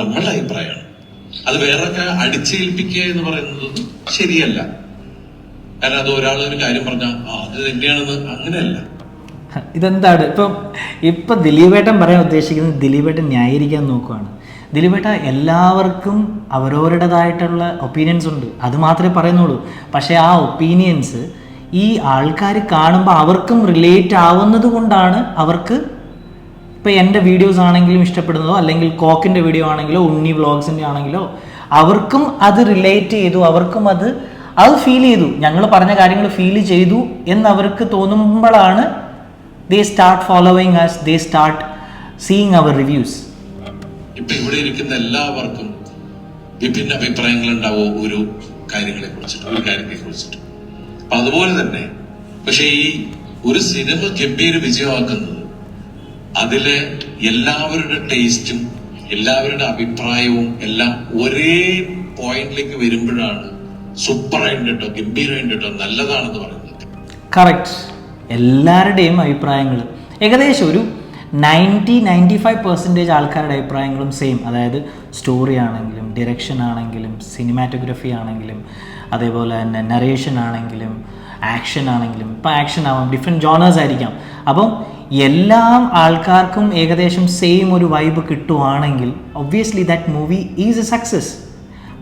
നമ്മളുടെ അഭിപ്രായമാണ്. അത് വേറൊക്കെ അടിച്ചേൽപ്പിക്കുക എന്ന് പറയുന്നത് ശരിയല്ല. കാരണം അത് ഒരാൾ ഒരു കാര്യം പറഞ്ഞാൽ അത് തന്നെയാണെന്ന് അങ്ങനെയല്ല. ഇതെന്താണ് ഇപ്പൊ ദിലീപേട്ടൻ പറയാൻ ഉദ്ദേശിക്കുന്നത്, ദിലീപേട്ടൻ ന്യായീകരിക്കാൻ നോക്കുവാണ്. ദിലീപേട്ട എല്ലാവർക്കും അവരവരുടേതായിട്ടുള്ള ഒപ്പീനിയൻസ് ഉണ്ട്, അത് മാത്രമേ പറയുന്നുള്ളൂ. പക്ഷേ ആ ഒപ്പീനിയൻസ് ഈ ആൾക്കാർ കാണുമ്പോൾ അവർക്കും റിലേറ്റ് ആവുന്നത് കൊണ്ടാണ് അവർക്ക് ഇപ്പോൾ എൻ്റെ വീഡിയോസ് ആണെങ്കിലും ഇഷ്ടപ്പെടുന്നതോ, അല്ലെങ്കിൽ കോക്കിൻ്റെ വീഡിയോ ആണെങ്കിലോ ഉണ്ണി വ്ളോഗ്സിൻ്റെ ആണെങ്കിലോ അവർക്കും അത് റിലേറ്റ് ചെയ്തു, അവർക്കും അത് ഫീൽ ചെയ്തു, ഞങ്ങൾ പറഞ്ഞ കാര്യങ്ങൾ ഫീൽ ചെയ്തു എന്നവർക്ക് തോന്നുമ്പോഴാണ് they start following us, they start seeing our reviews. ഇപ്പൊ ഇവിടെ ഇരിക്കുന്ന എല്ലാവർക്കും വിഭിന്ന അഭിപ്രായങ്ങൾ ഉണ്ടാവും ഒരു കാര്യങ്ങളെ കുറിച്ചിട്ട്, ഒരു കാര്യത്തെ കുറിച്ചിട്ട്. അപ്പൊ അതുപോലെ തന്നെ പക്ഷെ ഈ ഒരു സിനിമ ഗംഭീര വിജയമാക്കുന്നത് അതിലെ എല്ലാവരുടെ ടേസ്റ്റും എല്ലാവരുടെ അഭിപ്രായവും എല്ലാം ഒരേ പോയിന്റിലേക്ക് വരുമ്പോഴാണ് സൂപ്പറായിട്ട് കേട്ടോ, ഗംഭീരമായിട്ട് കേട്ടോ, നല്ലതാണെന്ന് പറയുന്നത്. കറക്റ്റ്. എല്ലാവരുടെയും അഭിപ്രായങ്ങൾ ഏകദേശം ഒരു 90-95% ആൾക്കാരുടെ അഭിപ്രായങ്ങളും സെയിം. അതായത് സ്റ്റോറി ആണെങ്കിലും ഡിറക്ഷൻ ആണെങ്കിലും സിനിമാറ്റോഗ്രഫി ആണെങ്കിലും അതേപോലെ തന്നെ നറേഷൻ ആണെങ്കിലും ആക്ഷൻ ആണെങ്കിലും, ഇപ്പോൾ ആക്ഷൻ ആവാം, ഡിഫറെൻറ്റ് ജോണേഴ്സ് ആയിരിക്കാം. അപ്പം എല്ലാം ആൾക്കാർക്കും ഏകദേശം സെയിം ഒരു വൈബ് കിട്ടുവാണെങ്കിൽ obviously that movie is A success.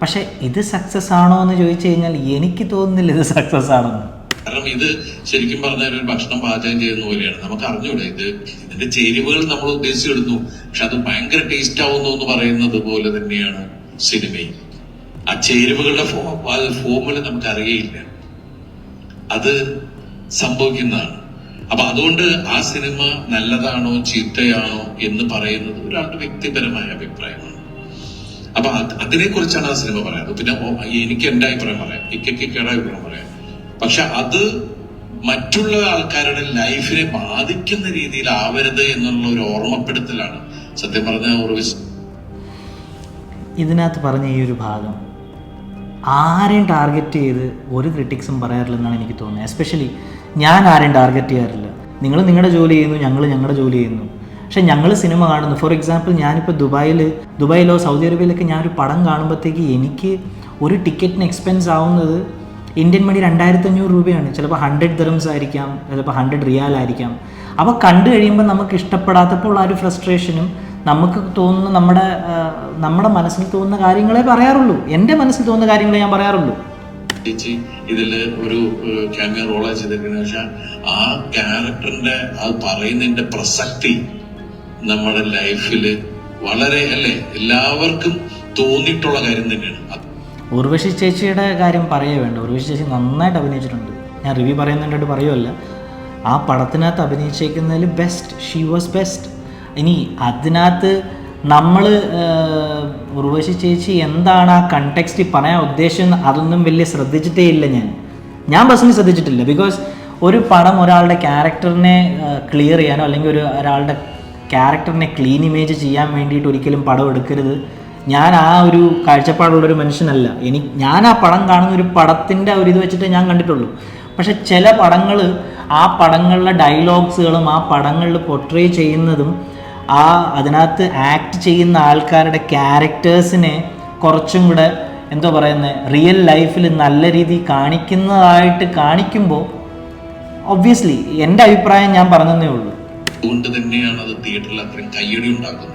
പക്ഷേ ഇത് സക്സസ് ആണോ എന്ന് ചോദിച്ചു കഴിഞ്ഞാൽ എനിക്ക് തോന്നുന്നില്ല ഇത് സക്സസ് ആണെന്ന്. കാരണം ഇത് ശരിക്കും പറഞ്ഞാൽ ഒരു ഭക്ഷണം പാചകം ചെയ്യുന്ന പോലെയാണ്. നമുക്ക് അറിഞ്ഞൂടെ ഇതിന്റെ ചേരുവകൾ നമ്മൾ ഉദ്ദേശിച്ചെടുത്തു, പക്ഷെ അത് ഭയങ്കര ടേസ്റ്റ് ആവുന്നു എന്ന് പറയുന്നത് പോലെ തന്നെയാണ് സിനിമയും. ആ ചേരുവകളുടെ ഫോമുല നമുക്ക് അറിയയില്ല, അത് സംഭവിക്കുന്നതാണ്. അപ്പൊ അതുകൊണ്ട് ആ സിനിമ നല്ലതാണോ ചീത്തയാണോ എന്ന് പറയുന്നത് ഒരാളുടെ വ്യക്തിപരമായ അഭിപ്രായമാണ്. അപ്പൊ അതിനെ കുറിച്ചാണ് ആ സിനിമ പറയുന്നത്. പിന്നെ എനിക്ക് എന്റെ അഭിപ്രായം പറയാം, ഇക്കയുടെ അഭിപ്രായം പറയാം. പക്ഷെ അത് മറ്റുള്ള ആൾക്കാരുടെ ലൈഫിനെ ബാധിക്കുന്ന രീതിയിൽ ആവരുത് എന്നുള്ള ഒരു ഓർമ്മപ്പെടുത്തലാണ് സത്യം പറഞ്ഞ ഇതിനകത്ത് പറഞ്ഞ ഈ ഒരു ഭാഗം ആരെയും ടാർഗറ്റ് ചെയ്ത് ഒരു ക്രിറ്റിക്സും പറയാറില്ലെന്നാണ് എനിക്ക് തോന്നുന്നത്. എസ്പെഷ്യലി ഞാൻ ആരെയും ടാർഗറ്റ് ചെയ്യാറില്ല. നിങ്ങൾ നിങ്ങളുടെ ജോലി ചെയ്യുന്നു, ഞങ്ങൾ ഞങ്ങളുടെ ജോലി ചെയ്യുന്നു. പക്ഷെ ഞങ്ങൾ സിനിമ കാണുന്നു. ഫോർ എക്സാമ്പിൾ ഞാനിപ്പോൾ ദുബായിലോ സൗദി അറേബ്യയിലൊക്കെ ഞാനൊരു പടം കാണുമ്പോഴത്തേക്ക് എനിക്ക് ഒരു ടിക്കറ്റിന് എക്സ്പെൻസ് ആവുന്നത് ഇന്ത്യൻ മണി 2500 രൂപയാണ്. ചിലപ്പോൾ 100 ദിർഹംസ് ആയിരിക്കാം, ചിലപ്പോൾ 100 റിയാൽ ആയിരിക്കാം. അപ്പോൾ കണ്ടു കഴിയുമ്പോൾ നമുക്ക് ഇഷ്ടപ്പെടാത്തപ്പോൾ ആ ഒരു ഫ്രസ്ട്രേഷനും നമുക്ക് തോന്നുന്ന നമ്മുടെ മനസ്സിൽ തോന്നുന്ന കാര്യങ്ങളെ പറയാറുള്ളൂ. എൻ്റെ മനസ്സിൽ തോന്നുന്ന കാര്യങ്ങളെ ഞാൻ പറയാറുള്ളൂ. ഇതില് ഒരു ക്യാമിയോ റോളാ ചെയ്തിരിക്കുന്നത്. പക്ഷെ ആ ക്യാരക്ടറിന്റെ അത് പറയുന്നതിന്റെ പ്രസക്തി നമ്മുടെ ലൈഫില് വളരെ എല്ലാവർക്കും തോന്നിയിട്ടുള്ള കാര്യം തന്നെയാണ്. ഉർവശി ചേച്ചിയുടെ കാര്യം പറയേ വേണ്ട. ഉർവശി ചേച്ചി നന്നായിട്ട് അഭിനയിച്ചിട്ടുണ്ട്. ഞാൻ റിവ്യൂ പറയുന്നതിനായിട്ട് പറയുമല്ല, ആ പടത്തിനകത്ത് അഭിനയിച്ചേക്കുന്നതിൽ ബെസ്റ്റ്, ഷീ വാസ് ബെസ്റ്റ്. ഇനി അതിനകത്ത് നമ്മൾ ഉർവശി ചേച്ചി എന്താണ് ആ കണ്ടെക്സ്റ്റിൽ പറയാൻ ഉദ്ദേശം അതൊന്നും വലിയ ശ്രദ്ധിച്ചിട്ടേ ഇല്ല. ഞാൻ പേഴ്സണലി ശ്രദ്ധിച്ചിട്ടില്ല. ബിക്കോസ് ഒരു പടം ഒരാളുടെ ക്യാരക്ടറിനെ ക്ലിയർ ചെയ്യാനോ അല്ലെങ്കിൽ ഒരാളുടെ ക്യാരക്ടറിനെ ക്ലീൻ ഇമേജ് ചെയ്യാൻ വേണ്ടിയിട്ട് ഒരിക്കലും പടം എടുക്കരുത്. ഞാൻ ആ ഒരു കാഴ്ചപ്പാടുള്ളൊരു മനുഷ്യനല്ല. ഞാൻ ആ പടം കാണുന്ന ഒരു പടത്തിൻ്റെ ഒരു ഇത് വെച്ചിട്ട് ഞാൻ കണ്ടിട്ടുള്ളൂ. പക്ഷെ ചില പടങ്ങൾ ആ പടങ്ങളിലെ ഡയലോഗ്സുകളും ആ പടങ്ങളിൽ പോർട്രേ ചെയ്യുന്നതും അതിനകത്ത് ആക്ട് ചെയ്യുന്ന ആൾക്കാരുടെ ക്യാരക്ടേഴ്സിനെ കുറച്ചും കൂടെ എന്തോ പറയുന്നത് റിയൽ ലൈഫിൽ നല്ല രീതിയിൽ കാണിക്കുമ്പോൾ ഒബ്വിയസ്ലി എൻ്റെ അഭിപ്രായം ഞാൻ പറഞ്ഞതേ ഉള്ളൂ. അതുകൊണ്ട് തന്നെയാണ് അത് തിയേറ്ററിൽ അത്രയും കയ്യടി ഉണ്ടാക്കുന്നത്.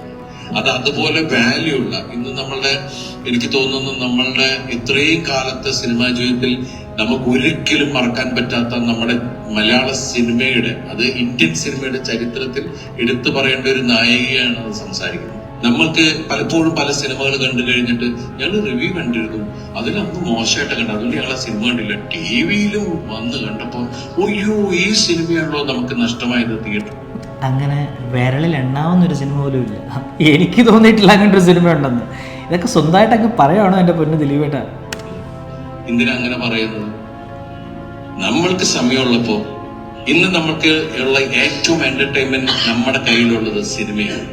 അത് അതുപോലെ വാല്യൂ ഉള്ള ഇന്ന് എനിക്ക് തോന്നുന്നു നമ്മളുടെ ഇത്രയും കാലത്തെ സിനിമാ ജീവിതത്തിൽ നമുക്ക് ഒരിക്കലും മറക്കാൻ പറ്റാത്ത നമ്മുടെ മലയാള സിനിമയുടെ, അത് ഇന്ത്യൻ സിനിമയുടെ ചരിത്രത്തിൽ എടുത്തു പറയേണ്ട ഒരു നായികയാണ് അത് സംസാരിക്കുന്നത്. നമ്മൾക്ക് പലപ്പോഴും പല സിനിമകൾ കണ്ടു കഴിഞ്ഞിട്ട് ഞങ്ങൾ റിവ്യൂ കണ്ടിരുന്നു, അതിലന്ന് മോശമായിട്ട് കണ്ടു, അതുകൊണ്ട് ഞങ്ങൾ ആ സിനിമ കണ്ടില്ല. ടിവിയിലും വന്ന് കണ്ടപ്പോൾ ഒയ്യോ ഈ സിനിമയാണല്ലോ നമുക്ക് നഷ്ടമായത് തിയേറ്റർ. അങ്ങനെ വിരളിൽ എണ്ണാവുന്നൊരു സിനിമ പോലും ഇല്ല. എനിക്ക് തോന്നിയിട്ടില്ല അങ്ങനെ ഒരു സിനിമ ഉണ്ടെന്ന്. ഇതൊക്കെ സ്വന്തമായിട്ടൊക്കെ പറയുകയാണോ എൻ്റെ പൊന്ന് ദിലീപേട്ട? എന്തിനാ അങ്ങനെ പറയുന്നത്? നമ്മൾക്ക് സമയമുള്ളപ്പോ ഇന്ന് നമുക്ക് ഉള്ള ഏറ്റവും എന്റർടൈൻമെന്റ് നമ്മുടെ കയ്യിലുള്ളത് സിനിമയാണ്.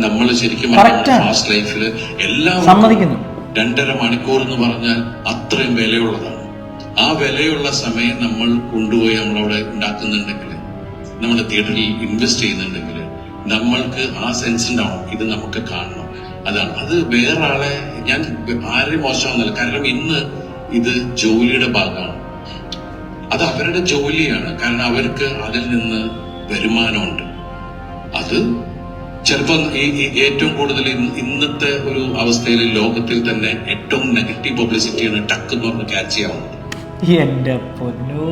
നമ്മൾ ശരിക്കും ഫാസ്റ്റ് ലൈഫില് എല്ലാം 2.5 മണിക്കൂർ എന്ന് പറഞ്ഞാൽ അത്രയും വിലയുള്ളതാണ്. ആ വിലയുള്ള സമയം നമ്മൾ കൊണ്ടുപോയി നമ്മളവിടെ ഉണ്ടാക്കുന്നുണ്ടെങ്കിൽ, നമ്മൾ തിയേറ്ററിൽ ഇൻവെസ്റ്റ് ചെയ്യുന്നുണ്ടെങ്കിൽ നമ്മൾക്ക് ആ സെൻസ് ഉണ്ടാവും, ഇത് നമുക്ക് കാണണം. അതാണ്. അത് വേറെ ആളെ ഞാൻ ആരെയും മോശമാകുന്നില്ല. കാരണം ഇന്ന് ഇത് ജോലിയുടെ ഭാഗമാണ്. അത് അവരുടെ ജോലിയാണ്. കാരണം അവർക്ക് അതിൽ നിന്ന് വരുമാനമുണ്ട്. അത് ചിലപ്പോൾ ഈ ഏറ്റവും കൂടുതൽ ഇന്നത്തെ ഒരു അവസ്ഥയിൽ ലോകത്തിൽ തന്നെ ഏറ്റവും നെഗറ്റീവ് പബ്ലിസിറ്റിയാണ് ടക്ക് എന്ന് പറഞ്ഞ് ക്യാച്ച് ചെയ്യാവുന്നത്. എൻ്റെ പൊന്നു,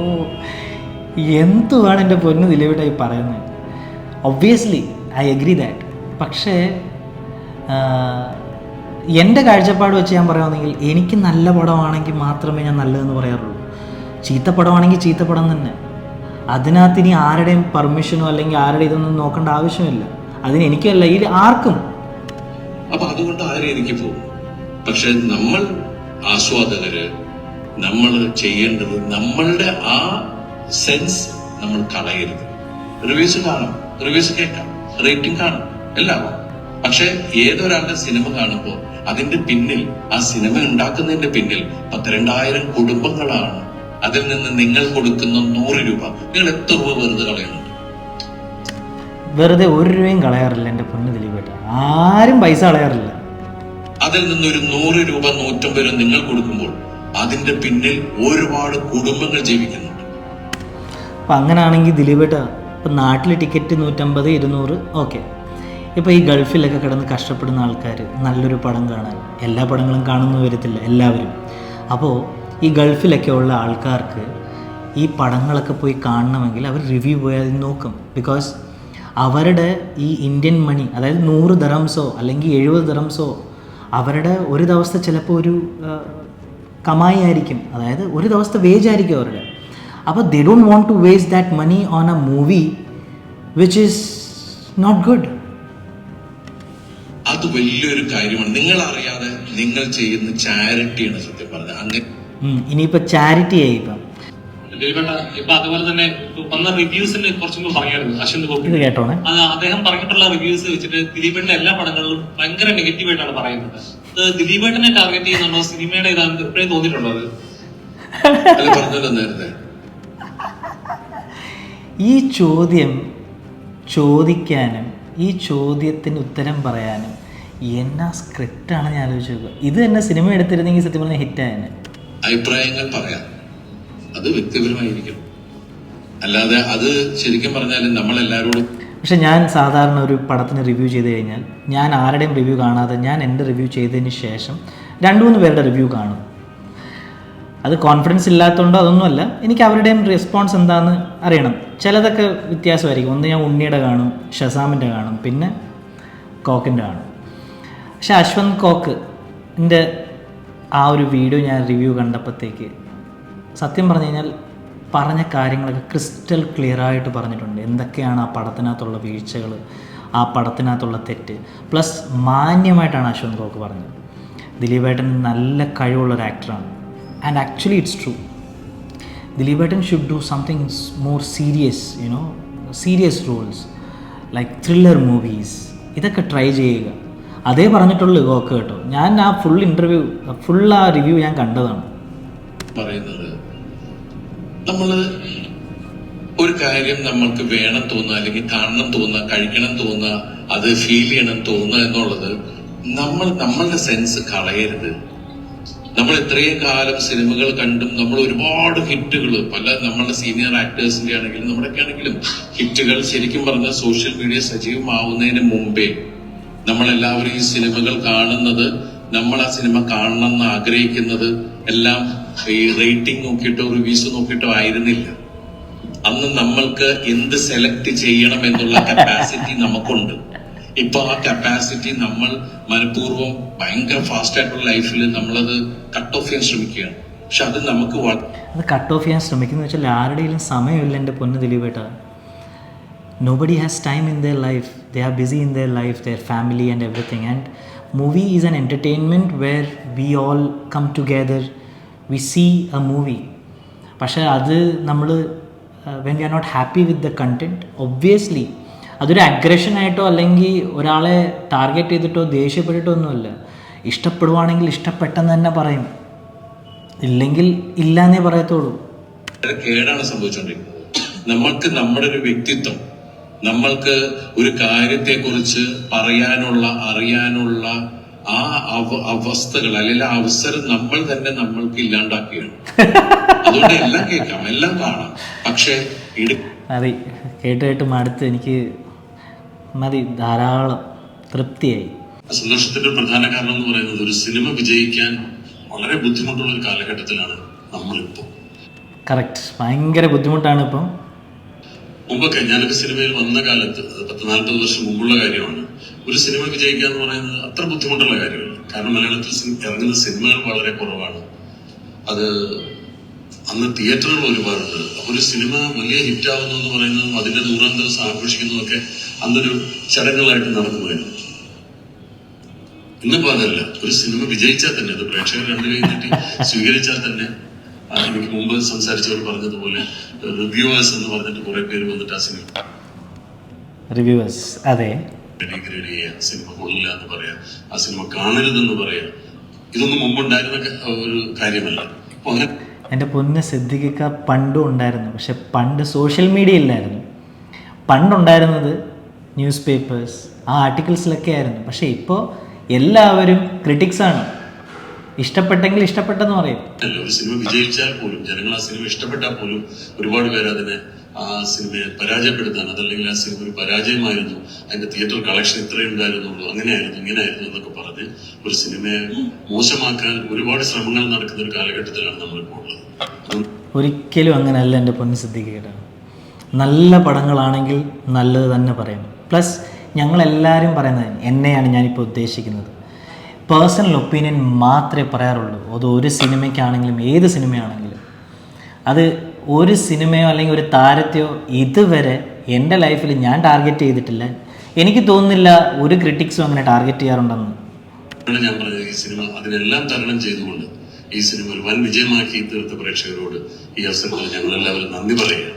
എന്തുവാണ് എൻ്റെ പൊന്നു ദിലീപേട്ടായി പറയുന്നത്? Obviously I agree that. പക്ഷേ എൻ്റെ കാഴ്ചപ്പാട് വെച്ച് ഞാൻ പറയുകയാണെങ്കിൽ എനിക്ക് നല്ല പടമാണെങ്കിൽ മാത്രമേ ഞാൻ നല്ലതെന്ന് പറയാറുള്ളൂ. ചീത്തപ്പടമാണെങ്കിൽ ചീത്തപ്പടം തന്നെ. അതിനകത്ത് ഇനി ആരുടെയും പെർമിഷനോ അല്ലെങ്കിൽ ആരുടെ ഇതൊന്നും നോക്കേണ്ട ആവശ്യമില്ല. അതിന് എനിക്കല്ല, ഇത് ആർക്കും. അപ്പൊ അതുകൊണ്ട് ആരും എനിക്ക് പോകും. പക്ഷെ നമ്മൾ ആസ്വാദകര് നമ്മൾ ചെയ്യേണ്ടത് നമ്മളുടെ ആ സെൻസ് നമ്മൾ കളയരുത്. റിവ്യൂസ് കാണാം, റിവ്യൂസ് കേൾക്കാം, റേറ്റിംഗ് കാണാം, എല്ലാം. പക്ഷെ ഏതൊരാളുടെ സിനിമ കാണുമ്പോൾ അതിന്റെ പിന്നിൽ, ആ സിനിമ ഉണ്ടാക്കുന്നതിന്റെ പിന്നിൽ 12,000 കുടുംബങ്ങളാണ്. അതിൽ നിന്ന് നിങ്ങൾ കൊടുക്കുന്ന 100 രൂപ, നിങ്ങൾ എത്ര രൂപ വെറുതെ കളയുന്നുണ്ട്? വെറുതെ 1 രൂപയും കളയാറില്ല എൻ്റെ പൊന്നു ദിലീപേട്ട. ആരും പൈസ കളയാറില്ല. അതിൽ നിന്നൊരു 100 രൂപ 150 രൂപ നിങ്ങൾ കൊടുക്കുമ്പോൾ അതിന്റെ പിന്നിൽ ഒരുപാട് കുടുംബങ്ങൾ ജീവിക്കുന്നുണ്ട്. അപ്പം അങ്ങനെയാണെങ്കിൽ ദിലീപേട്ട, ഇപ്പം നാട്ടിൽ ടിക്കറ്റ് 150, 200, ഓക്കെ. ഇപ്പോൾ ഈ ഗൾഫിലൊക്കെ കിടന്ന് കഷ്ടപ്പെടുന്ന ആൾക്കാർ നല്ലൊരു പടം കാണാൻ, എല്ലാ പടങ്ങളും കാണുന്നു വരത്തില്ല എല്ലാവരും. അപ്പോൾ ഈ ഗൾഫിലൊക്കെ ഉള്ള ആൾക്കാർക്ക് ഈ പടങ്ങളൊക്കെ പോയി കാണണമെങ്കിൽ അവർ റിവ്യൂ പോയി അത് നോക്കും. ബിക്കോസ് അവരുടെ ഈ ഇന്ത്യൻ മണി, അതായത് 100 ദിർഹംസോ അല്ലെങ്കിൽ 70 ദിർഹംസോ അവരുടെ ഒരു ദിവസത്തെ ചിലപ്പോൾ ഒരു കമായി ആയിരിക്കും. അതായത് ഒരു ദിവസത്തെ വേജ് ആയിരിക്കും അവരുടെ. അപ്പോൾ they don't want to waste that money on a movie which is not good. അത് വലിയൊരു കാര്യമാണ്. നിങ്ങൾ അറിയാതെ നിങ്ങൾ ചെയ്യുന്ന ചാരിറ്റിയാണ് സത്യം പറഞ്ഞത്. അങ്ങനെ ഇനിയിപ്പോൾ ചാരിറ്റി ആയി ഇപ്പം ഇപ്പൊ അതുപോലെ തന്നെ വന്ന റിവ്യൂസിന് കുറച്ചും പറയാറുണ്ട് അശ്വന്ത് ഇത് കേട്ടോണേ. അത് അദ്ദേഹം പറഞ്ഞിട്ടുള്ള റിവ്യൂസ് വെച്ചിട്ട് ദിലീപേട്ടന്റെ എല്ലാ പടങ്ങളിലും ഭയങ്കര നെഗറ്റീവ് ആയിട്ടാണ് പറയുന്നത്. അത് ദിലീപേട്ടനെ ടാർഗറ്റ് ചെയ്യുന്നുണ്ടോ, സിനിമയുടെ ഇതാണ് എപ്പോഴും തോന്നിയിട്ടുണ്ടോ? അത് പറഞ്ഞല്ലോ നേരത്തെ. ഈ ചോദ്യം ചോദിക്കാനും ഈ ചോദ്യത്തിന് ഉത്തരം പറയാനും എന്നാ സ്ക്രിപ്റ്റാണ് ഞാൻ ആലോചിച്ച് നോക്കുക. ഇത് തന്നെ സിനിമ എടുത്തിരുന്നെങ്കിൽ സത്യം പറഞ്ഞാൽ ഹിറ്റായനെ. അഭിപ്രായങ്ങൾ പറയാം, അത് വ്യക്തിപരമായിരിക്കും. അല്ലാതെ അത് ശരിക്കും പറഞ്ഞാൽ നമ്മളെല്ലാവരോടും. പക്ഷെ ഞാൻ സാധാരണ ഒരു പടത്തിന് റിവ്യൂ ചെയ്ത് കഴിഞ്ഞാൽ ഞാൻ ആരുടെയും റിവ്യൂ കാണാതെ ഞാൻ എൻ്റെ റിവ്യൂ ചെയ്തതിന് ശേഷം 2-3 പേരുടെ റിവ്യൂ കാണും. അത് കോൺഫിഡൻസ് ഇല്ലാത്തതുകൊണ്ടോ അതൊന്നുമല്ല, എനിക്ക് അവരുടെയും റെസ്പോൺസ് എന്താണെന്ന് അറിയണം. ചിലതൊക്കെ വ്യത്യാസമായിരിക്കും. ഒന്ന് ഞാൻ ഉണ്ണിയുടെ കാണും, ഷസാമിൻ്റെ കാണും, പിന്നെ കോക്കിൻ്റെ കാണും. പക്ഷെ അശ്വന്ത് കോക്കിൻ്റെ ആ ഒരു വീഡിയോ ഞാൻ റിവ്യൂ കണ്ടപ്പോഴത്തേക്ക് സത്യം പറഞ്ഞു കഴിഞ്ഞാൽ പറഞ്ഞ കാര്യങ്ങളൊക്കെ ക്രിസ്റ്റൽ ക്ലിയറായിട്ട് പറഞ്ഞിട്ടുണ്ട്. എന്തൊക്കെയാണ് ആ പടത്തിനകത്തുള്ള വീഴ്ചകൾ, ആ പടത്തിനകത്തുള്ള തെറ്റ്, പ്ലസ് മാന്യമായിട്ടാണ് അശ്വന്ത് കോക്ക് പറഞ്ഞത്. ദിലീപേട്ടൻ നല്ല കഴിവുള്ളൊരു ആക്ടറാണ്. And actually it's true. ദിലീപേട്ടൻ should do something more serious, serious roles like thriller movies. ഇതൊക്കെ ട്രൈ ചെയ്യുക. അതേ പറഞ്ഞിട്ടുള്ളൂ കോക്ക് കേട്ടോ. ഞാൻ ആ ഫുൾ ആ റിവ്യൂ ഞാൻ കണ്ടതാണ്. പറയുന്നത് നമ്മള് ഒരു കാര്യം നമ്മൾക്ക് വേണം തോന്നുക, അല്ലെങ്കിൽ കാണണം തോന്നുക, കഴിക്കണം തോന്നുക, അത് ഫീൽ ചെയ്യണം തോന്നുക എന്നുള്ളത് നമ്മളുടെ സെൻസ് കളയരുത്. നമ്മൾ ഇത്രയും കാലം സിനിമകൾ കണ്ടും നമ്മൾ ഒരുപാട് ഹിറ്റുകൾ, പല നമ്മളുടെ സീനിയർ ആക്ടേഴ്സിന്റെ ആണെങ്കിലും നമ്മുടെയൊക്കെ ആണെങ്കിലും ഹിറ്റുകൾ ശരിക്കും പറഞ്ഞാൽ സോഷ്യൽ മീഡിയ സജീവമാവുന്നതിന് മുമ്പേ നമ്മളെല്ലാവരും ഈ സിനിമകൾ കാണുന്നത്, നമ്മൾ ആ സിനിമ കാണണമെന്ന് ആഗ്രഹിക്കുന്നത് എല്ലാം ഈ റേറ്റിംഗ് നോക്കിയിട്ടോ റിവ്യൂസ് നോക്കിയിട്ടോ ആയിരുന്നില്ല. അന്ന് നമ്മൾക്ക് എന്ത് സെലക്ട് ചെയ്യണം എന്നുള്ള കപ്പാസിറ്റി നമുക്കുണ്ട്. ഇപ്പൊ ആ കപ്പാസിറ്റി നമ്മൾ മനഃപൂർവ്വം ഭയങ്കര ഫാസ്റ്റ് ആയിട്ടുള്ള ലൈഫിൽ നമ്മളത് കട്ട് ഓഫ് ചെയ്യാൻ ശ്രമിക്കുകയാണ്. പക്ഷെ അത് നമുക്ക് അത് കട്ട് ഓഫ് ചെയ്യാൻ ശ്രമിക്കുന്ന വെച്ചാൽ ആരുടെയും സമയമില്ല എൻ്റെ പൊന്ന് ദിലീപേട്ട. Nobody has time in their life. They are busy in their life, their family and everything. And movie is an entertainment where we all come together, we see a movie. പക്ഷേ അത് നമ്മൾ when we are not happy with the content, obviously അതൊരു അഗ്രഷനായിട്ടോ അല്ലെങ്കിൽ ഒരാളെ target ചെയ്തിട്ടോ ദേഷ്യപ്പെട്ടിട്ടോ ഒന്നുമല്ല. ഇഷ്ടപ്പെടുവാണെങ്കിൽ ഇഷ്ടപ്പെട്ടെന്ന് തന്നെ പറയും, ഇല്ലെങ്കിൽ ഇല്ലാന്നേ പറയത്തുള്ളൂ. കേടാണ് സംഭവിച്ചുകൊണ്ടിരിക്കുന്നത്. നമ്മൾക്ക് നമ്മുടെ ഒരു വ്യക്തിത്വം, നമ്മൾക്ക് ഒരു കാര്യത്തെക്കുറിച്ച് പറയാനുള്ള അറിയാനുള്ള ആ അവസ്ഥകൾ അല്ലെങ്കിൽ ആ അവസരം നമ്മൾ തന്നെ നമ്മൾക്ക് ഇല്ലാണ്ടാക്കുകയാണ്. അതുകൊണ്ട് എല്ലാം കേൾക്കാം, എല്ലാം കാണാം, പക്ഷെ മതി, കേട്ട് മടുത്ത് എനിക്ക് മതി, ധാരാളം തൃപ്തിയായി. സന്തോഷത്തിന്റെ പ്രധാന കാരണം എന്ന് പറയുന്നത് ഒരു സിനിമ വിജയിക്കാൻ വളരെ ബുദ്ധിമുട്ടുള്ള ഒരു കാലഘട്ടത്തിലാണ് നമ്മളിപ്പോ. കറക്റ്റ്, ഭയങ്കര ബുദ്ധിമുട്ടാണ് ഇപ്പം. മുമ്പൊക്കെ ഞാനൊക്കെ സിനിമയിൽ വന്ന കാലത്ത്, അത് 40-40 വർഷം മുമ്പുള്ള കാര്യമാണ്, ഒരു സിനിമ വിജയിക്കുക എന്ന് പറയുന്നത് അത്ര ബുദ്ധിമുട്ടുള്ള കാര്യമല്ല. കാരണം മലയാളത്തിൽ ഇറങ്ങുന്ന സിനിമകൾ വളരെ കുറവാണ്. അത് അന്ന് തിയേറ്ററുകൾ ഒരുപാടുണ്ട്. അപ്പൊ ഒരു സിനിമ വലിയ ഹിറ്റ് ആവുന്നു എന്ന് പറയുന്നതും അതിന്റെ 100ാം ദിവസം ആഘോഷിക്കുന്നതൊക്കെ അന്നൊരു ചടങ്ങുകളായിട്ട് നടക്കുമായിരുന്നു. ഇന്നിപ്പോ അതല്ല. ഒരു സിനിമ വിജയിച്ചാൽ തന്നെ, അത് പ്രേക്ഷകർ രണ്ടു കൈ നീട്ടി സ്വീകരിച്ചാൽ തന്നെ, എനിക്ക് മുമ്പ് സംസാരിച്ചവർ പറഞ്ഞതുപോലെ റിവ്യൂവേഴ്സ് എന്ന് പറഞ്ഞിട്ട് കുറെ പേര് വന്നിട്ട് ആ സിനിമ റിവ്യൂവേഴ്സ്, അതെ, ഡിഗ്രേഡ് ചെയ്യുക, സിനിമ കൊള്ളില്ല എന്ന് പറയാ, ആ സിനിമ കാണരുതെന്ന് പറയാ, ഇതൊന്നും മുമ്പുണ്ടായിരുന്ന ഒരു കാര്യമല്ല. അപ്പൊ അങ്ങനെ എൻ്റെ പൊന്ന് സിദ്ദിഖിക്ക പണ്ടും ഉണ്ടായിരുന്നു. പക്ഷെ പണ്ട് സോഷ്യൽ മീഡിയ ഇല്ലായിരുന്നു. പണ്ടുണ്ടായിരുന്നത് ന്യൂസ് പേപ്പേഴ്സ്, ആ ആർട്ടിക്കിൾസിലൊക്കെ ആയിരുന്നു. പക്ഷെ ഇപ്പോൾ എല്ലാവരും ക്രിറ്റിക്സാണ്. ഇഷ്ടപ്പെട്ടെങ്കിൽ ഇഷ്ടപ്പെട്ടെന്ന് പറയും. ഒരു സിനിമ വിജയിച്ചാൽ പോലും, ജനങ്ങൾ ആ സിനിമ ഇഷ്ടപ്പെട്ടാൽ പോലും ഒരുപാട് പേര് അതിനെ, ആ സിനിമയെ പരാജയപ്പെടുത്താൻ, അതല്ലെങ്കിൽ ആ സിനിമ ഒരു പരാജയമായിരുന്നു, അതിന്റെ തിയേറ്റർ കളക്ഷൻ ഇത്രയും ഉണ്ടായിരുന്നുള്ളൂ, അങ്ങനെയായിരുന്നു ഇങ്ങനെയായിരുന്നു എന്നൊക്കെ പറഞ്ഞ് ഒരു സിനിമയെ മോശമാക്കാൻ ഒരുപാട് ശ്രമങ്ങൾ നടക്കുന്ന ഒരു കാലഘട്ടത്തിലാണ് നമ്മളിപ്പോൾ ഉള്ളത്. ഒരിക്കലും അങ്ങനെയല്ല എൻ്റെ പൊന്ന് സിദ്ദിഖിയുടെ. നല്ല പടങ്ങളാണെങ്കിൽ നല്ലത് തന്നെ പറയണം. പ്ലസ് ഞങ്ങളെല്ലാവരും പറയുന്നത്, എന്നെയാണ് ഞാനിപ്പോൾ ഉദ്ദേശിക്കുന്നത്, പേഴ്സണൽ ഒപ്പീനിയൻ മാത്രമേ പറയാറുള്ളൂ. അത് ഒരു സിനിമയ്ക്കാണെങ്കിലും ഏത് സിനിമയാണെങ്കിലും. അത് ഒരു സിനിമയോ അല്ലെങ്കിൽ ഒരു താരത്തെയോ ഇതുവരെ എൻ്റെ ലൈഫിൽ ഞാൻ ടാർഗറ്റ് ചെയ്തിട്ടില്ല. എനിക്ക് തോന്നുന്നില്ല ഒരു ക്രിറ്റിക്സും അങ്ങനെ ടാർഗറ്റ് ചെയ്യാറുണ്ടെന്ന്. ഞാൻ പറഞ്ഞത്, ഈ സിനിമ അതിനെല്ലാം തരണം ചെയ്തുകൊണ്ട് ഈ സിനിമ ഒരു വൻ വിജയമാക്കി തീർത്ത പ്രേക്ഷകരോട് ഈ അവസരത്തിൽ ഞങ്ങളെല്ലാവരും നന്ദി പറയുക.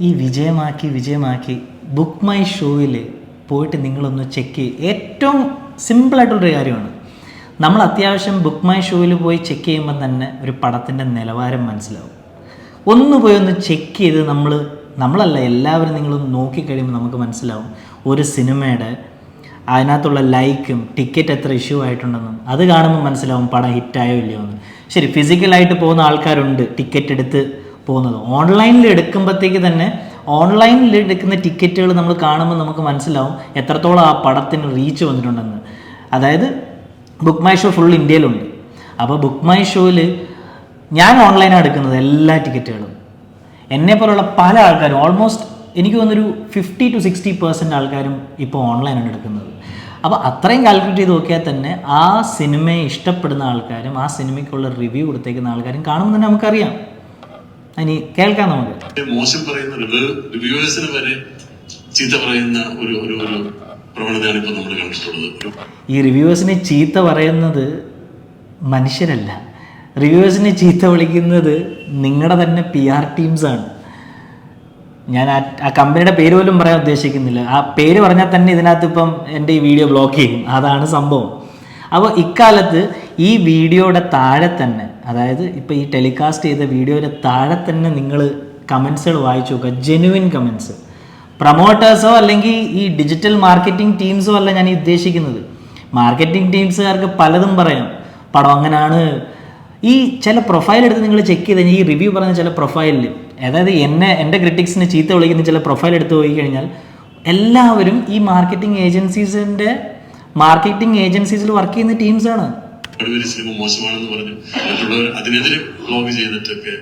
ഈ വിജയമാക്കി ബുക്ക് മൈ ഷോയിൽ പോയിട്ട് നിങ്ങളൊന്ന് ചെക്ക് ചെയ്യുക. ഏറ്റവും സിമ്പിളായിട്ടുള്ളൊരു കാര്യമാണ്. നമ്മൾ അത്യാവശ്യം ബുക്ക് മൈ ഷോയിൽ പോയി ചെക്ക് ചെയ്യുമ്പോൾ തന്നെ ഒരു പടത്തിൻ്റെ നിലവാരം മനസ്സിലാവും. ഒന്ന് പോയി ഒന്ന് ചെക്ക് ചെയ്ത് നമ്മളല്ല എല്ലാവരും നിങ്ങളൊന്ന് നോക്കിക്കഴിയുമ്പോൾ നമുക്ക് മനസ്സിലാവും ഒരു സിനിമയുടെ അതിനകത്തുള്ള ലൈക്കും ടിക്കറ്റ് എത്ര ഇഷ്യൂ ആയിട്ടുണ്ടെന്നും. അത് കാണുമ്പോൾ മനസ്സിലാവും പടം ഹിറ്റായോ ഇല്ലയോ എന്ന്. ശരി, ഫിസിക്കലായിട്ട് പോകുന്ന ആൾക്കാരുണ്ട് ടിക്കറ്റ് എടുത്ത് പോകുന്നത്. ഓൺലൈനിൽ എടുക്കുമ്പോഴത്തേക്ക് തന്നെ ഓൺലൈനിൽ എടുക്കുന്ന ടിക്കറ്റുകൾ നമ്മൾ കാണുമ്പോൾ നമുക്ക് മനസ്സിലാവും എത്രത്തോളം ആ പടത്തിന് റീച്ച് വന്നിട്ടുണ്ടെന്ന്. അതായത് ബുക്ക് മൈ ഷോ ഫുൾ ഇന്ത്യയിലുണ്ട്. അപ്പോൾ ബുക്ക് മൈ ഷോയിൽ ഞാൻ ഓൺലൈനാണ് എടുക്കുന്നത് എല്ലാ ടിക്കറ്റുകളും. എന്നെപ്പോലുള്ള പല ആൾക്കാരും, ഓൾമോസ്റ്റ് എനിക്ക് തോന്നുന്നൊരു 50 to 60% ആൾക്കാരും ഇപ്പോൾ ഓൺലൈനാണ് എടുക്കുന്നത്. അപ്പോൾ അത്രയും കാൽക്കുലേറ്റ് ചെയ്ത് നോക്കിയാൽ തന്നെ ആ സിനിമയെ ഇഷ്ടപ്പെടുന്ന ആൾക്കാരും ആ സിനിമയ്ക്കുള്ള റിവ്യൂ കൊടുത്തേക്കുന്ന ആൾക്കാരും കാണുമ്പോൾ തന്നെ നമുക്കറിയാം. ഇനി കേൾക്കാം നമുക്ക്. മോശം പറയുന്ന റിവ്യൂവേഴ്സിന് വരെ ചീത്ത പറയുന്ന ഒരു പ്രവണതയാണ് ഇപ്പോൾ നമ്മൾ കണ്ടിട്ടുള്ളത്. ഈ റിവ്യൂവേഴ്സിനെ ചീത്ത പറയുന്നത് മനുഷ്യരല്ല, റിവ്യൂവേഴ്സിനെ ചീത്ത വിളിക്കുന്നത് നിങ്ങളുടെ തന്നെ PR ടീംസാണ്. ഞാൻ ആ കമ്പനിയുടെ പേര് പോലും പറയാൻ ഉദ്ദേശിക്കുന്നില്ല. ആ പേര് പറഞ്ഞാൽ തന്നെ ഇതിനകത്ത് ഇപ്പം എൻ്റെ ഈ വീഡിയോ ബ്ലോക്ക് ചെയ്യും. അതാണ് സംഭവം. അപ്പോൾ ഇക്കാലത്ത് ഈ വീഡിയോയുടെ താഴെ തന്നെ, അതായത് ഇപ്പോൾ ഈ ടെലികാസ്റ്റ് ചെയ്ത വീഡിയോയുടെ താഴെ തന്നെ നിങ്ങൾ കമൻസുകൾ വായിച്ചു നോക്കുക. Genuine comments. പ്രൊമോട്ടേഴ്സോ അല്ലെങ്കിൽ ഈ ഡിജിറ്റൽ മാർക്കറ്റിംഗ് ടീംസോ അല്ല ഞാൻ ഉദ്ദേശിക്കുന്നത്. മാർക്കറ്റിംഗ് ടീംസുകാർക്ക് പലതും പറയാം, പടം അങ്ങനെയാണ്. ഈ ചില പ്രൊഫൈൽ എടുത്ത് നിങ്ങൾ ചെക്ക് ചെയ്ത് കഴിഞ്ഞാൽ, ഈ റിവ്യൂ പറയുന്ന ചില പ്രൊഫൈലിൽ, അതായത് എൻ്റെ ക്രിട്ടിക്സിനെ ചീത്ത വിളിക്കുന്ന ചില പ്രൊഫൈൽ എടുത്ത് പോയി കഴിഞ്ഞാൽ എല്ലാവരും ഈ മാർക്കറ്റിംഗ് ഏജൻസീസിൽ വർക്ക് ചെയ്യുന്ന ടീംസാണ്. സിനിമ മോശമാണെന്ന് പറഞ്ഞു മറ്റുള്ളവർ അതിനെതിരെ ബ്ലോഗ് ചെയ്തിട്ടൊക്കെ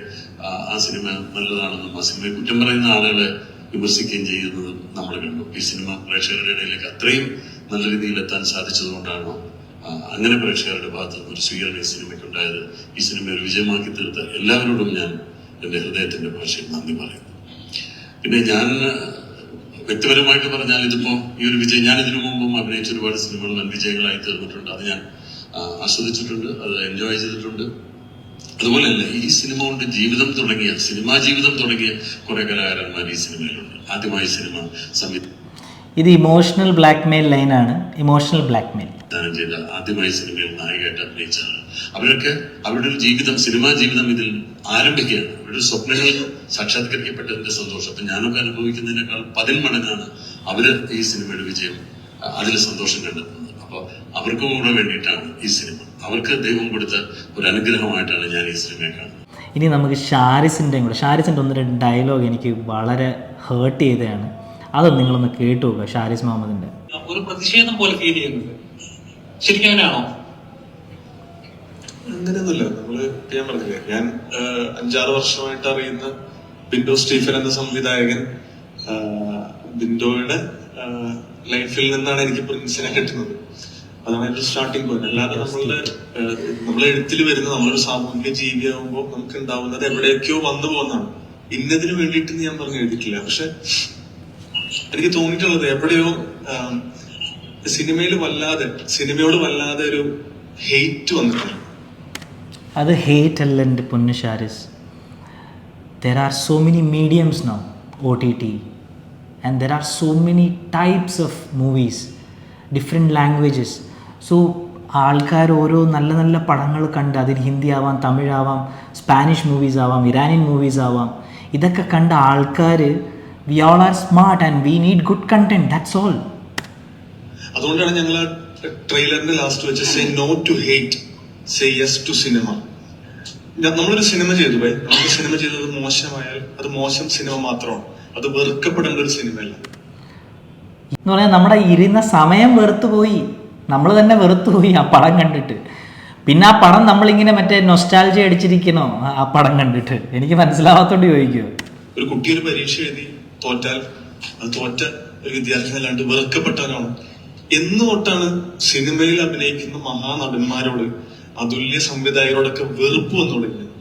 ആ സിനിമ നല്ലതാണെന്നും ആ സിനിമയെ കുറ്റം പറയുന്ന ആളുകളെ വിമർശിക്കുകയും ചെയ്യുന്നത് നമ്മൾ കണ്ടു. ഈ സിനിമ പ്രേക്ഷകരുടെ ഇടയിലേക്ക് അത്രയും നല്ല രീതിയിൽ എത്താൻ സാധിച്ചതുകൊണ്ടാണോ അങ്ങനെ പ്രേക്ഷകരുടെ ഭാഗത്ത് നിന്ന് ഒരു സ്വീകരണം ഈ സിനിമയ്ക്ക് ഉണ്ടായത്? ഈ സിനിമ ഒരു വിജയമാക്കി തീർത്ത എല്ലാവരോടും ഞാൻ എൻ്റെ ഹൃദയത്തിന്റെ ഭാഷയിൽ നന്ദി പറയുന്നു. പിന്നെ ഞാൻ വ്യക്തിപരമായിട്ട് പറഞ്ഞാൽ, ഇതിപ്പോ ഈ ഒരു വിജയം, ഞാൻ ഇതിനു മുമ്പും അഭിനയിച്ച ഒരുപാട് സിനിമകൾ വൻ വിജയങ്ങളായി തീർന്നിട്ടുണ്ട്. അത് ഞാൻ ആസ്വദിച്ചിട്ടുണ്ട്, അത് എൻജോയ് ചെയ്തിട്ടുണ്ട്. അതുപോലെയല്ല, ഈ സിനിമ കൊണ്ട് സിനിമാ ജീവിതം തുടങ്ങിയ കുറെ കലാകാരന്മാർ ഈ സിനിമയിലുണ്ട്. ആദ്യമായി സിനിമ ഇത് ഇമോഷണൽ ബ്ലാക്ക്മെയിൽ ലൈനാണ്. ഇമോഷണൽ ബ്ലാക്ക്മെയിൽ ചെയ്ത ആദ്യമായി സിനിമയിൽ നായികയായിട്ട് അഭിനയിച്ചാണ്. അവരൊക്കെ അവരുടെ ഒരു ജീവിതം, സിനിമാ ജീവിതം ഇതിൽ ആരംഭിക്കുകയാണ്. അവരുടെ സ്വപ്നങ്ങൾ സാക്ഷാത്കരിക്കപ്പെട്ടതിന്റെ സന്തോഷം അപ്പൊ ഞാനൊക്കെ അനുഭവിക്കുന്നതിനേക്കാൾ 10 മടങ്ങാണ് അവര് ഈ സിനിമയുടെ വിജയം, അതിൽ സന്തോഷം കണ്ടെത്തുന്നത്. അപ്പൊ അപ്പോൾ അവർക്കും കൂടെ വേണ്ടിയിട്ടാണ് ഈ സിനിമ. അവർക്ക് ദൈവം കൊടുത്ത ഒരു അനുഗ്രഹമായിട്ടാണ് ഞാൻ ഈ സിനിമയെ കാണുന്നത്. ഇനി നമുക്ക് ഷാരിസിൻ്റെയും കൂടെ, ഷാരിസിൻ്റെ 1-2 ഡയലോഗ് എനിക്ക് വളരെ ഹേർട്ട് ചെയ്തതാണ്. അത് നിങ്ങളൊന്ന് കേട്ടു നോക്കുക. ഷാരിസ് മുഹമ്മദിൻ്റെ ഒരു പ്രതിഷേധം പോലെ ഫീൽ ചെയ്യുന്നത് ശരിക്കും അങ്ങനെയാണോ? അങ്ങനെയൊന്നുമില്ല. ഞാൻ പറഞ്ഞില്ലേ, ഞാൻ 5-6 വർഷമായിട്ട് അറിയുന്ന ബിൻഡോ സ്റ്റീഫൻ എന്ന സംവിധായകൻ, ബിൻഡോയുടെ ലൈഫിൽ നിന്നാണ് എനിക്ക് പ്രിൻസിനെ കിട്ടുന്നത്. അതാണ് ഒരു സ്റ്റാർട്ടിംഗ് പോയിന്റ്. അല്ലാതെ നമ്മളെ എഴുത്തിൽ വരുന്ന നമ്മളൊരു സാമൂഹിക ജീവിയാകുമ്പോൾ നമുക്ക് ഉണ്ടാവുന്നത് എവിടേക്കോ വന്നു പോകുന്നതാണ്. ഇന്നതിന് വേണ്ടിയിട്ട് ഞാൻ പറഞ്ഞു എഴുതിയിട്ടില്ല. പക്ഷെ എനിക്ക് തോന്നിയിട്ടുള്ളത് എവിടെയോ സിനിമയോട് വല്ലാതെ ഒരു ഹെയ്റ്റ് വന്നിട്ടുണ്ട്. അത് ഹേറ്റ് അല്ല എൻ്റെ പൊന്നു Sharis. There are so many mediums now, OTT, and there are so many types of movies, different languages. So ആൾക്കാർ ഓരോ നല്ല നല്ല പടങ്ങൾ കണ്ട്, അതിൽ ഹിന്ദി ആവാം, തമിഴാവാം, സ്പാനിഷ് മൂവീസ് ആവാം, ഇറാനിയൻ മൂവീസ് ആവാം, ഇതൊക്കെ കണ്ട ആൾക്കാർ we all are smart and we need good content, that's all. അതുകൊണ്ടാണ് ഞങ്ങൾ ട്രെയിലറിന്റെ ലാസ്റ്റ് വെച്ച് say no to hate, say yes to cinema. നമ്മളൊരു സിനിമ ചെയ്തു പോയി, നമുക്ക് സിനിമ ചെയ്തത് മോശമായാൽ അത് മോശം സിനിമ മാത്രമാണ്, അത് വെറുക്കപ്പെടേണ്ട ഒരു സിനിമയല്ല. എന്ന് പറഞ്ഞാൽ നമ്മുടെ ഇരുന്ന സമയം വെറുത്തുപോയി, നമ്മൾ തന്നെ വെറുത്തുപോയി ആ പടം കണ്ടിട്ട്. പിന്നെ ആ പടം നമ്മളിങ്ങനെ മറ്റേ നൊസ്റ്റാൾജി അടിച്ചിരിക്കണോ ആ പടം കണ്ടിട്ട്? എനിക്ക് മനസ്സിലാവാത്തോണ്ട് ചോദിക്കുമോ? ഒരു കുട്ടി ഒരു പരീക്ഷ എഴുതി തോറ്റാൽ അത് തോറ്റ ഒരു വിദ്യാർത്ഥി അല്ലാണ്ട് വെറുക്കപ്പെട്ടവനാണ്. എന്ന് തൊട്ടാണ് സിനിമയിൽ അഭിനയിക്കുന്ന മഹാനടന്മാരോട്, അതുല്യ സംവിധായകരോടൊക്കെ വെറുപ്പ് വന്നു തുടങ്ങിയത്?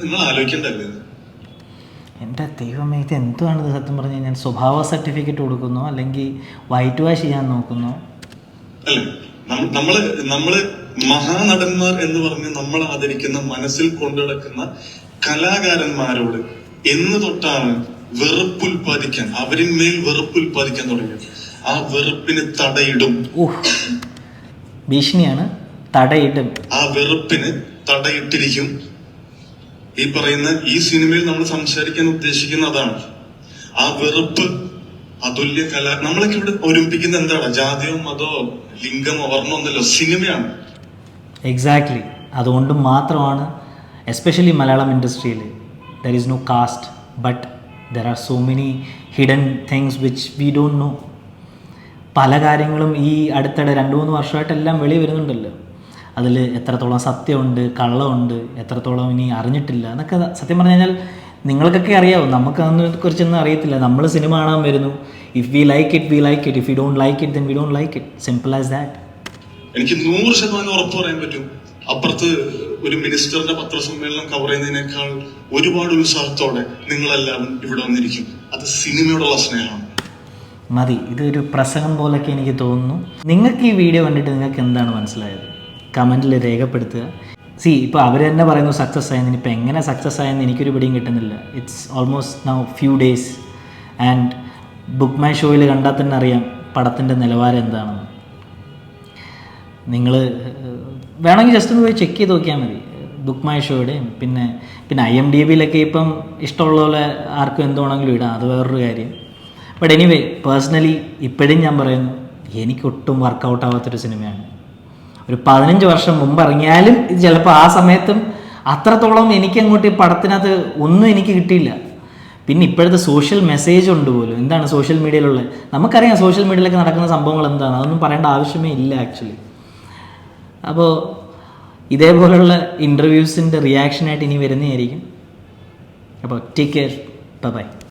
നിങ്ങൾ ആലോചിക്കേണ്ടല്ലേ? എൻ്റെ ദൈവമേ, ഇത് എന്തുവാണിത്? സത്യം പറഞ്ഞു കഴിഞ്ഞാൽ സ്വഭാവ സർട്ടിഫിക്കറ്റ് കൊടുക്കുന്നോ അല്ലെങ്കിൽ വൈറ്റ് വാഷ് ചെയ്യാൻ നോക്കുന്നോ? അല്ലേ, നമ്മള് മഹാനടന്മാർ എന്ന് പറഞ്ഞ് നമ്മൾ ആദരിക്കുന്ന, മനസ്സിൽ കൊണ്ടുനടക്കുന്ന കലാകാരന്മാരോട് എന്ന് തൊട്ടാണ് വെറുപ്പുൽപാദിക്കാൻ, അവരിന്മേൽ വെറുപ്പുൽപാദിക്കാൻ തുടങ്ങിയത്. ആ വെറുപ്പിന് തടയിടും. ഭീഷണിയാണ്, തടയിടും. ആ വെറുപ്പിന് തടയിട്ടിരിക്കും. ഈ പറയുന്ന ഈ സിനിമയിൽ നമ്മൾ സംസാരിക്കാൻ ഉദ്ദേശിക്കുന്ന അതാണ്. ആ വെറുപ്പ്, അതുല്യ നമ്മളൊക്കെ ഇവിടെ ഒരുമിപ്പിക്കുന്ന എന്താണ്? ജാതിയോ മതമോ ലിംഗമോ വർണ്ണമോ ഒന്നല്ലോ, സിനിമയാണ്. എക്സാക്ട്ലി. അതുകൊണ്ട് മാത്രമാണ് എസ്പെഷ്യലി മലയാളം ഇൻഡസ്ട്രിയിൽ there is no caste, but there are so many hidden things which we don't know. പല കാര്യങ്ങളും ഈ അടുത്തിടെ 2-3 വർഷമായിട്ടെല്ലാം വെളി വരുന്നുണ്ടല്ലോ. അതിൽ എത്രത്തോളം സത്യമുണ്ട്, കള്ളമുണ്ട്, എത്രത്തോളം ഇനി അറിഞ്ഞിട്ടില്ല എന്നൊക്കെ സത്യം പറഞ്ഞു കഴിഞ്ഞാൽ നിങ്ങൾക്കൊക്കെ അറിയാവും. നമുക്ക് അതിനെക്കുറിച്ചൊന്നും അറിയത്തില്ല. നമ്മൾ സിനിമ കാണാൻ വരുന്നു. If we like it, we like it. If you don't like it, then we don't like it. Simple as that. എനിക്ക് 100% ഉറപ്പ് പറയാൻ പറ്റും. അപ്പുറത്ത് ഒരു മിനിസ്റ്ററിന്റെ പത്രസമ്മേളനം കവർ ചെയ്യുന്നതിനേക്കാൾ ഒരുപാട് ഉത്സാഹത്തോടെ നിങ്ങളെല്ലാവരും ഇവിടെ വന്നിരിക്കും. അത് സിനിമയോടുള്ള സ്നേഹമാണ്. മതി, ഇതൊരു പ്രസംഗം പോലൊക്കെ എനിക്ക് തോന്നുന്നു. നിങ്ങൾക്ക് ഈ വീഡിയോ കണ്ടിട്ട് നിങ്ങൾക്ക് എന്താണ് മനസ്സിലായത്? കമൻറ്റിൽ രേഖപ്പെടുത്തുക. ഇപ്പോൾ അവർ തന്നെ പറയുന്നു സക്സസ് ആയെന്ന്. ഇപ്പോൾ എങ്ങനെ സക്സസ് ആയെന്ന് എനിക്കൊരു പിടിയും കിട്ടുന്നില്ല. It's almost now few days and book my ഷോയിൽ കണ്ടാൽ തന്നെ അറിയാം പടത്തിൻ്റെ നിലവാരം എന്താണെന്ന്. നിങ്ങൾ വേണമെങ്കിൽ ജസ്റ്റ് ഒന്ന് പോയി ചെക്ക് ചെയ്ത് നോക്കിയാൽ മതി ബുക്ക് മൈ ഷോയുടെയും. പിന്നെ IMDbയിലൊക്കെ ഇപ്പം ഇഷ്ടമുള്ള പോലെ ആർക്കും എന്തുവേണമെങ്കിലും ഇടാം, അത് വേറൊരു കാര്യം. ബട്ട് എനിവേ, പേഴ്സണലി ഇപ്പോഴും ഞാൻ പറയുന്നു, എനിക്കൊട്ടും വർക്കൗട്ട് ആവാത്തൊരു സിനിമയാണ്. ഒരു 15 വർഷം മുമ്പ് ഇറങ്ങിയാലും ഇത് ചിലപ്പോൾ ആ സമയത്തും അത്രത്തോളം എനിക്കങ്ങോട്ട് ഈ പടത്തിനകത്ത് ഒന്നും എനിക്ക് കിട്ടിയില്ല. പിന്നെ ഇപ്പോഴത്തെ സോഷ്യൽ മെസ്സേജ് ഉണ്ട് പോലും. എന്താണ് സോഷ്യൽ മീഡിയയിലുള്ള? നമുക്കറിയാം സോഷ്യൽ മീഡിയയിലൊക്കെ നടക്കുന്ന സംഭവങ്ങൾ എന്താണ്, അതൊന്നും പറയേണ്ട ആവശ്യമേ ഇല്ല ആക്ച്വലി. അപ്പോൾ ഇതേപോലുള്ള ഇൻ്റർവ്യൂസിൻ്റെ റിയാക്ഷനായിട്ട് ഇനി വരുന്നതായിരിക്കും. അപ്പോൾ ടേക്ക് കെയർ, ബൈ.